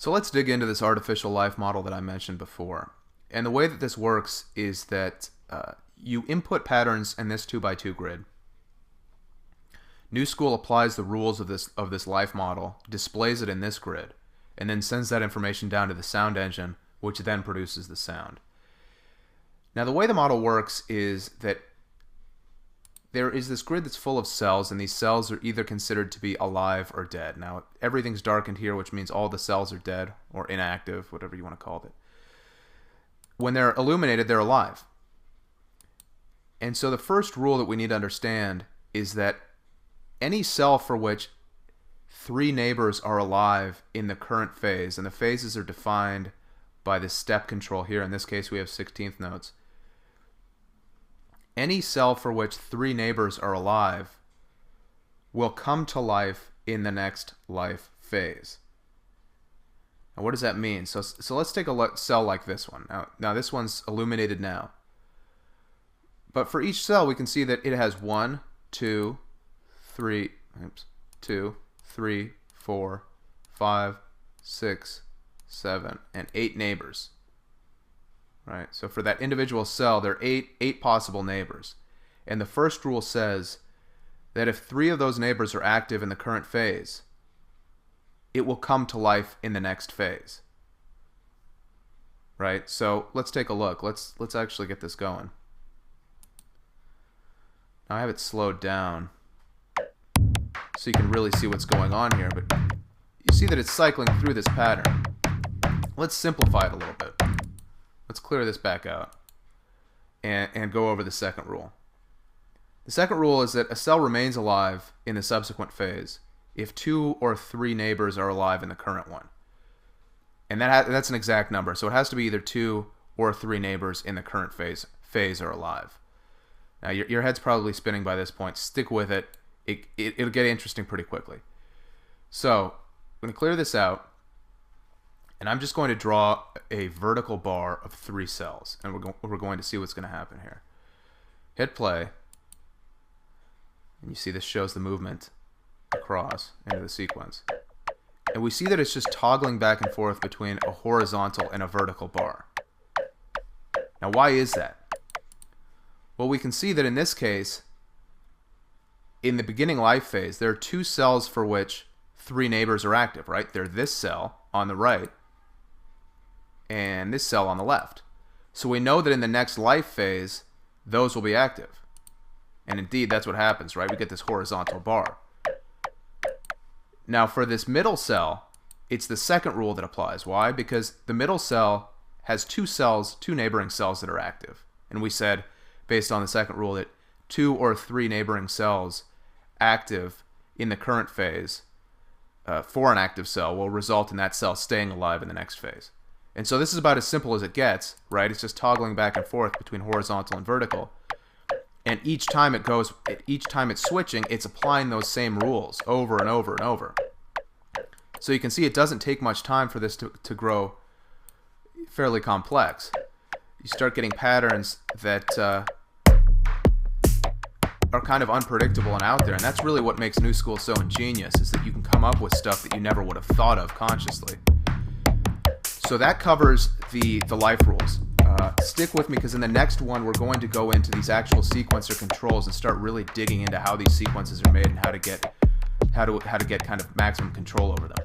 So let's dig into this artificial life model that I mentioned before. And the way that this works is that you input patterns in this 2x2 grid. Newscool applies the rules of this life model, displays it in this grid, and then sends that information down to the sound engine, which then produces the sound. Now the way the model works is that there is this grid that's full of cells, and these cells are either considered to be alive or dead. Now everything's darkened here, which means all the cells are dead or inactive, whatever you want to call it. When they're illuminated, they're alive. And so the first rule that we need to understand is that any cell for which 3 neighbors are alive in the current phase, and the phases are defined by this step control here, in this case we have 16th notes, any cell for which 3 neighbors are alive will come to life in the next life phase. Now what does that mean? So let's take a cell like this one. Now this one's illuminated now. But for each cell we can see that it has 1, 2, 3, 4, 5, 6, 7, and 8 neighbors. Right? So for that individual cell, there are eight possible neighbors. And the first rule says that if 3 of those neighbors are active in the current phase, it will come to life in the next phase. Right? So let's take a look. Let's actually get this going. Now I have it slowed down so you can really see what's going on here, but you see that it's cycling through this pattern. Let's simplify it a little bit. Let's clear this back out and go over the second rule. The second rule is that a cell remains alive in the subsequent phase if 2 or 3 neighbors are alive in the current one. And that's an exact number, so it has to be either 2 or 3 neighbors in the current phase are alive. Now your head's probably spinning by this point. Stick with it. It'll get interesting pretty quickly. So I'm going to clear this out, and I'm just going to draw a vertical bar of 3 cells, and we're going to see what's going to happen here. Hit play, and you see this shows the movement across into the sequence. And we see that it's just toggling back and forth between a horizontal and a vertical bar. Now why is that? Well, we can see that in this case, in the beginning life phase, there are 2 cells for which 3 neighbors are active, right? They're this cell on the right and this cell on the left. So we know that in the next life phase, those will be active. And indeed, that's what happens, right? We get this horizontal bar. Now for this middle cell, it's the second rule that applies. Why? Because the middle cell has 2 neighboring cells that are active. And we said, based on the second rule, that 2 or 3 neighboring cells active in the current phase for an active cell will result in that cell staying alive in the next phase. And so this is about as simple as it gets, right? It's just toggling back and forth between horizontal and vertical. And each time it's switching, it's applying those same rules over and over and over. So you can see it doesn't take much time for this to grow fairly complex. You start getting patterns that are kind of unpredictable and out there, and that's really what makes Newscool so ingenious, is that you can come up with stuff that you never would have thought of consciously. So that covers the life rules. Stick with me, because in the next one we're going to go into these actual sequencer controls and start really digging into how these sequences are made and how to get kind of maximum control over them.